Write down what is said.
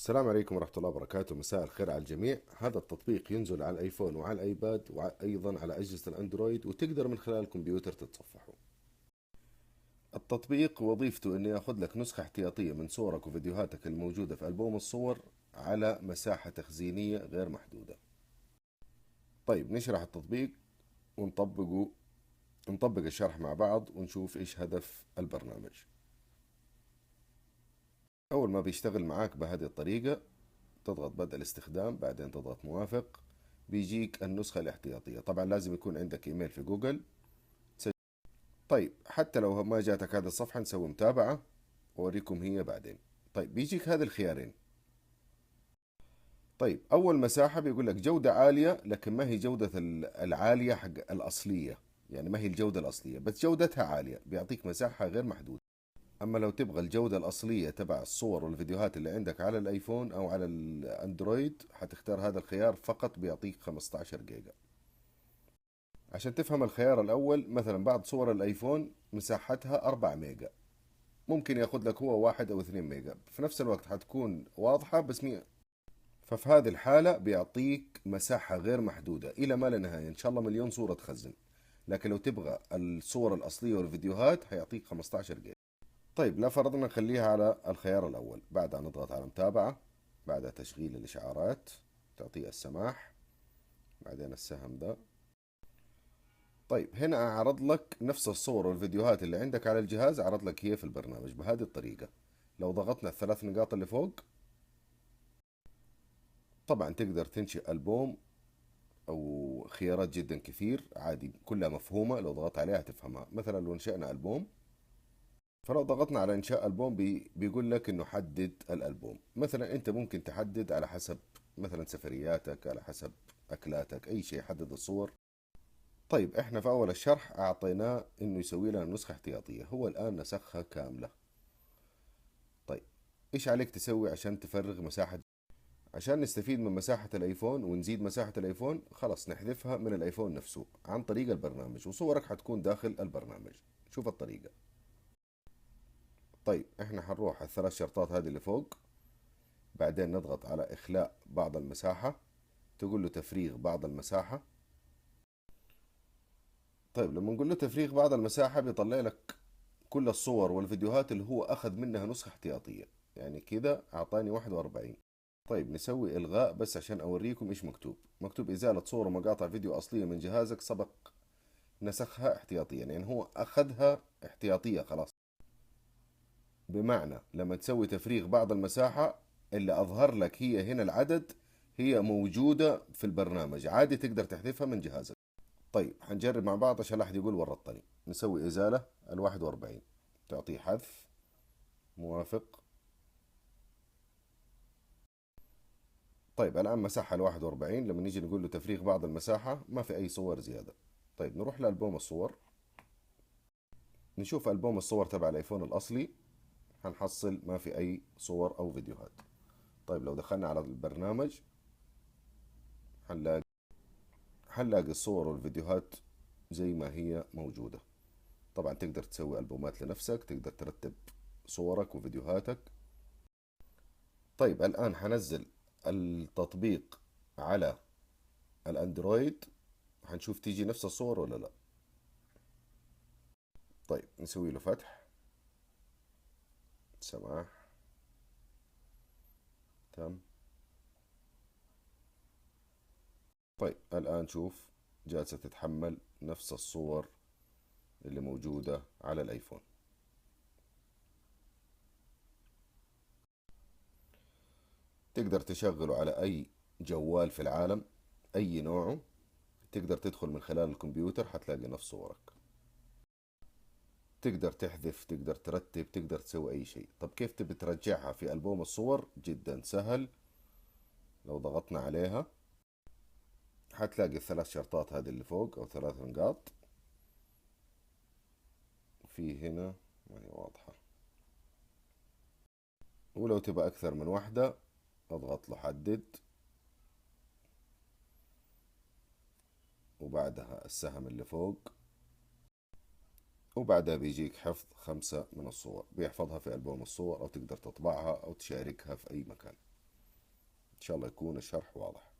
السلام عليكم ورحمة الله وبركاته. مساء الخير على الجميع. هذا التطبيق ينزل على الايفون وعلى الايباد وايضا على اجهزة الاندرويد، وتقدر من خلال الكمبيوتر تتصفحه. التطبيق وظيفته انه ياخذ لك نسخة احتياطية من صورك وفيديوهاتك الموجودة في ألبوم الصور على مساحة تخزينية غير محدودة. طيب نشرح التطبيق ونطبقه، نطبق الشرح مع بعض ونشوف ايش هدف البرنامج. اول ما بيشتغل معاك بهذه الطريقة تضغط بدء الاستخدام، بعدين تضغط موافق. بيجيك النسخة الاحتياطية. طبعا لازم يكون عندك ايميل في جوجل. طيب حتى لو ما جاتك هذه الصفحة نسوي متابعة وأوريكم هي بعدين. طيب بيجيك هذه الخيارين. طيب أول مساحة بيقول لك جودة عالية، لكن ما هي جودة العالية حق الأصلية، يعني ما هي الجودة الأصلية بس جودتها عالية، بيعطيك مساحة غير محدودة. أما لو تبغى الجودة الأصلية تبع الصور والفيديوهات اللي عندك على الآيفون أو على الأندرويد حتختار هذا الخيار، فقط بيعطيك 15 جيجا. عشان تفهم الخيار الأول، مثلا بعض صور الآيفون مساحتها 4 ميجا، ممكن ياخذ لك هو 1 أو 2 ميجا، في نفس الوقت حتكون واضحة بس 100. ففي هذه الحالة بيعطيك مساحة غير محدودة إلى ما لا نهاية، إن شاء الله مليون صورة تخزن. لكن لو تبغى الصور الأصلية والفيديوهات حيعطيك 15 جيجا. طيب لا فرضنا نخليها على الخيار الأول، بعدها نضغط على متابعة، بعدها تشغيل الإشعارات، تعطيه السماح، بعدين السهم ده. طيب هنا عرض لك نفس الصور والفيديوهات اللي عندك على الجهاز، عرض لك هي في البرنامج بهذه الطريقة. لو ضغطنا الثلاث نقاط اللي فوق، طبعا تقدر تنشئ ألبوم أو خيارات جدا كثير عادي كلها مفهومة، لو ضغطت عليها تفهمها. مثلا لو انشأنا ألبوم، فلو ضغطنا على إنشاء ألبوم بيقول لك إنه حدد الألبوم. مثلا أنت ممكن تحدد على حسب مثلا سفرياتك، على حسب أكلاتك، أي شيء حدد الصور. طيب احنا في أول الشرح أعطيناه إنه يسوي لنا نسخة احتياطية، هو الآن نسخها كاملة. طيب إيش عليك تسوي عشان تفرغ مساحة؟ عشان نستفيد من مساحة الايفون ونزيد مساحة الايفون، خلاص نحذفها من الايفون نفسه عن طريق البرنامج، وصورك حتكون داخل البرنامج. شوف الطريقة. طيب احنا حنروح على الثلاث شرطات هذه اللي فوق، بعدين نضغط على اخلاء بعض المساحة، تقول له تفريغ بعض المساحة. طيب لما نقول له تفريغ بعض المساحة بيطلع لك كل الصور والفيديوهات اللي هو اخذ منها نسخة احتياطية، يعني كذا اعطاني 41. طيب نسوي إلغاء بس عشان أوريكم إيش مكتوب. مكتوب إزالة صور ومقاطع فيديو أصلية من جهازك سبق نسخها احتياطيا، يعني هو أخذها احتياطية خلاص. بمعنى لما تسوي تفريغ بعض المساحة اللي أظهر لك هي هنا العدد، هي موجودة في البرنامج، عادي تقدر تحذفها من جهازك. طيب حنجرب مع بعض عشان لا أحد يقول ورطني. نسوي إزالة 41، تعطيه حذف، موافق. طيب الآن مساحة 41، لما نيجي نقول له تفريغ بعض المساحة ما في أي صور زيادة. طيب نروح لألبوم الصور، نشوف ألبوم الصور تبع الآيفون الأصلي، هنحصل ما في أي صور أو فيديوهات. طيب لو دخلنا على البرنامج حنلاقي حنلاقي الصور والفيديوهات زي ما هي موجودة. طبعا تقدر تسوي ألبومات لنفسك، تقدر ترتب صورك وفيديوهاتك. طيب الآن حنزل التطبيق على الأندرويد، حنشوف تيجي نفس الصور ولا لا. طيب نسوي له فتح، سماح، تم. طيب الآن شوف جالسة تتحمل نفس الصور اللي موجودة على الآيفون. تقدر تشغله على أي جوال في العالم، أي نوعه، تقدر تدخل من خلال الكمبيوتر حتلاقي نفس صورك. تقدر تحذف، تقدر ترتب، تقدر تسوي أي شيء. طب كيف تبي ترجعها في ألبوم الصور؟ جدا سهل. لو ضغطنا عليها حتلاقي الثلاث شرطات هذه اللي فوق أو ثلاث نقاط، في هنا ما هي واضحة، ولو تبى أكثر من واحدة اضغط له حدد، وبعدها السهم اللي فوق، وبعدها بيجيك حفظ 5 من الصور، بيحفظها في ألبوم الصور أو تقدر تطبعها أو تشاركها في أي مكان. إن شاء الله يكون الشرح واضح.